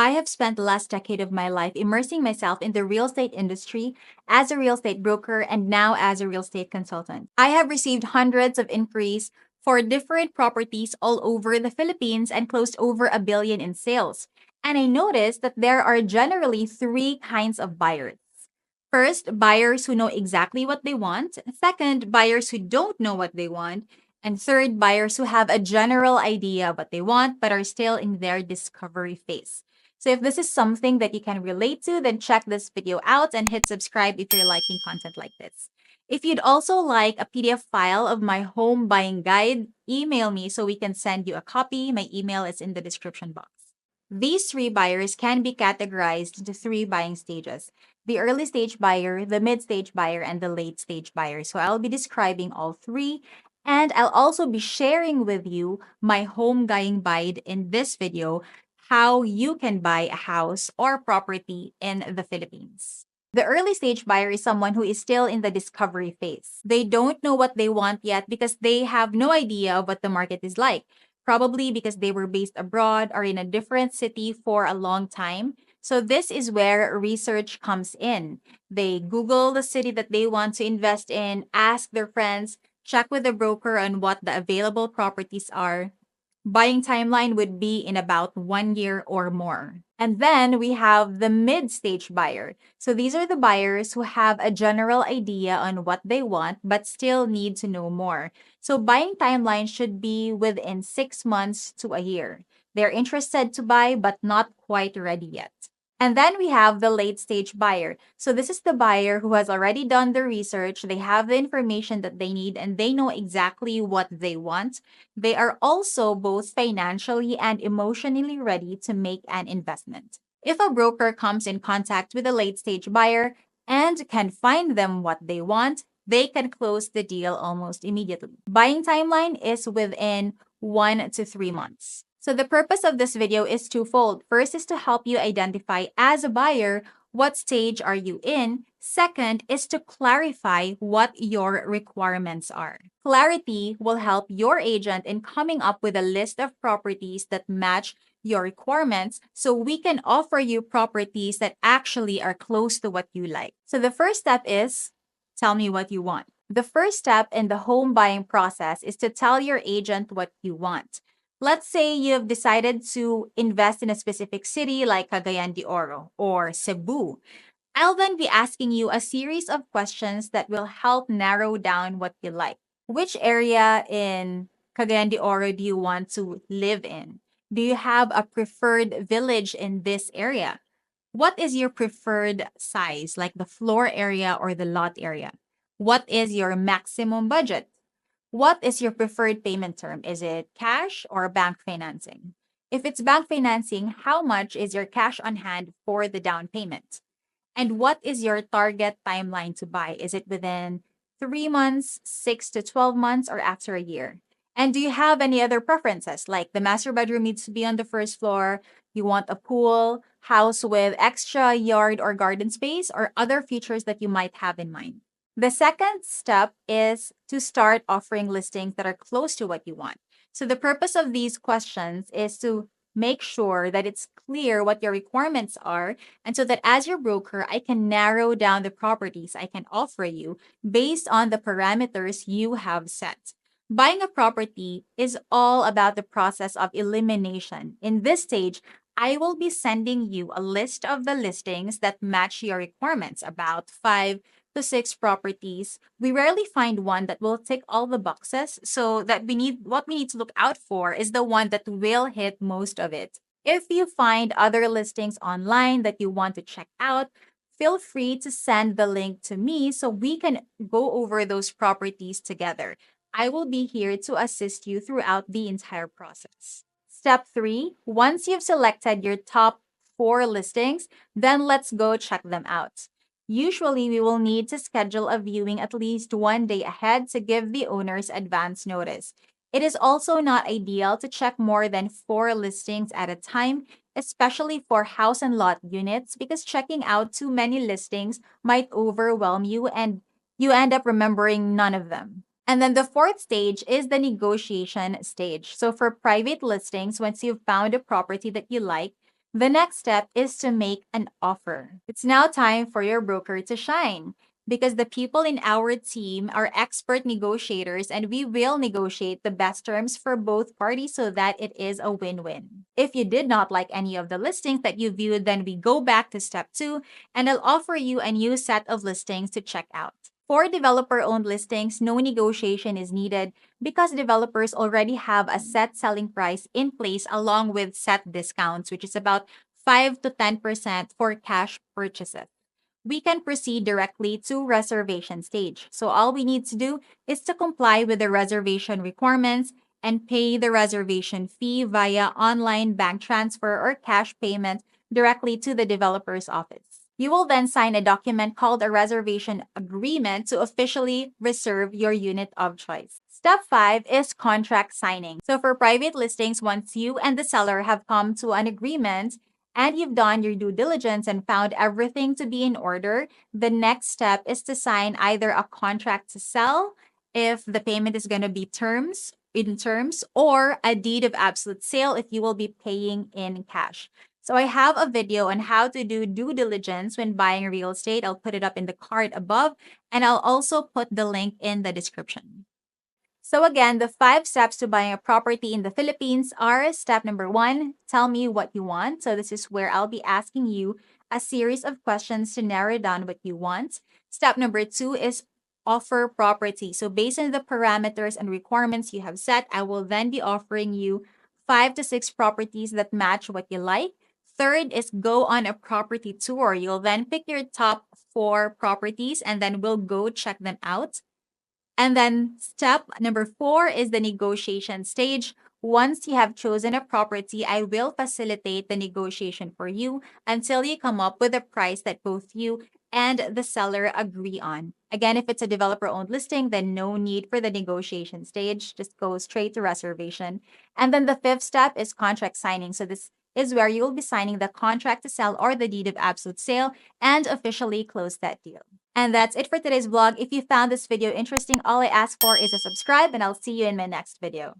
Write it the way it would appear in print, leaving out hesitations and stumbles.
I have spent the last decade of my life immersing myself in the real estate industry as a real estate broker and now as a real estate consultant. I have received hundreds of inquiries for different properties all over the Philippines and closed over 1 billion in sales. And I noticed that there are generally three kinds of buyers. First, buyers who know exactly what they want. Second, buyers who don't know what they want. And third, buyers who have a general idea of what they want but are still in their discovery phase. So if this is something that you can relate to, then check this video out and hit subscribe if you're liking content like this. If you'd also like a PDF file of my home buying guide, email me so we can send you a copy. My email is in the description box. These three buyers can be categorized into three buying stages: the early stage buyer, the mid stage buyer, and the late stage buyer. So I'll be describing all three, and I'll also be sharing with you my home buying guide in this video, how you can buy a house or property in the Philippines. The early stage buyer is someone who is still in the discovery phase. They don't know what they want yet because they have no idea of what the market is like, probably because they were based abroad or in a different city for a long time. So, this is where research comes in. They Google the city that they want to invest in, ask their friends, check with the broker on what the available properties are. Buying timeline would be in about 1 year or more. And then we have the mid stage buyer. So these are the buyers who have a general idea on what they want but still need to know more. So buying timeline should be within 6 months to a year. They're interested to buy but not quite ready yet. And then we have the late stage buyer. So this is the buyer who has already done the research, they have the information that they need, and they know exactly what they want. They are also both financially and emotionally ready to make an investment. If a broker comes in contact with a late stage buyer and can find them what they want, they can close the deal almost immediately. Buying timeline is within 1 to 3 months. So the purpose of this video is twofold. First is to help you identify as a buyer what stage are you in. Second is to clarify what your requirements are. Clarity will help your agent in coming up with a list of properties that match your requirements so we can offer you properties that actually are close to what you like. So the first step is tell me what you want. The first step in the home buying process is to tell your agent what you want. Let's say you have decided to invest in a specific city like Cagayan de Oro or Cebu. I'll then be asking you a series of questions that will help narrow down what you like. Which area in Cagayan de Oro do you want to live in? Do you have a preferred village in this area? What is your preferred size, like the floor area or the lot area? What is your maximum budget? What is your preferred payment term? Is it cash or bank financing? If it's bank financing, how much is your cash on hand for the down payment? And what is your target timeline to buy? Is it within 3 months, 6 to 12 months, or after a year? And do you have any other preferences? Like the master bedroom needs to be on the first floor, you want a pool, house with extra yard or garden space, or other features that you might have in mind. The second step is to start offering listings that are close to what you want. So the purpose of these questions is to make sure that it's clear what your requirements are, and so that as your broker, I can narrow down the properties I can offer you based on the parameters you have set. Buying a property is all about the process of elimination. In this stage, I will be sending you a list of the listings that match your requirements, about 5 to 6 properties. We rarely find one that will tick all the boxes, so that what we need to look out for is the one that will hit most of it. If you find other listings online that you want to check out, feel free to send the link to me so we can go over those properties together. I will be here to assist you throughout the entire process. Step 3, once you've selected your top 4 listings, then let's go check them out. Usually, we will need to schedule a viewing at least 1 day ahead to give the owners advance notice. It is also not ideal to check more than 4 listings at a time, especially for house and lot units, because checking out too many listings might overwhelm you and you end up remembering none of them. And then the fourth stage is the negotiation stage. So for private listings, once you've found a property that you like, The next step is to make an offer. It's now time for your broker to shine because the people in our team are expert negotiators and we will negotiate the best terms for both parties so that it is a win-win. If you did not like any of the listings that you viewed, then we go back to step 2 and I'll offer you a new set of listings to check out. For developer-owned listings, no negotiation is needed because developers already have a set selling price in place along with set discounts, which is about 5 to 10% for cash purchases. We can proceed directly to reservation stage. So all we need to do is to comply with the reservation requirements and pay the reservation fee via online bank transfer or cash payment directly to the developer's office. You will then sign a document called a reservation agreement to officially reserve your unit of choice. Step 5 is contract signing. So for private listings, once you and the seller have come to an agreement and you've done your due diligence and found everything to be in order, the next step is to sign either a contract to sell if the payment is going to be terms or a deed of absolute sale if you will be paying in cash. So I have a video on how to do due diligence when buying real estate. I'll put it up in the card above and I'll also put the link in the description. So again, the 5 steps to buying a property in the Philippines are step number 1, tell me what you want. So this is where I'll be asking you a series of questions to narrow down what you want. Step number 2 is offer property. So based on the parameters and requirements you have set, I will then be offering you 5 to 6 properties that match what you like. Third is go on a property tour. You'll then pick your top 4 properties and then we'll go check them out. And then step number 4 is the negotiation stage. Once you have chosen a property, I will facilitate the negotiation for you until you come up with a price that both you and the seller agree on. Again, if it's a developer owned listing, then no need for the negotiation stage. Just go straight to reservation. And then the 5th step is contract signing. So this is where you will be signing the contract to sell or the deed of absolute sale and officially close that deal. And that's it for today's vlog. If you found this video interesting, all I ask for is a subscribe and I'll see you in my next video.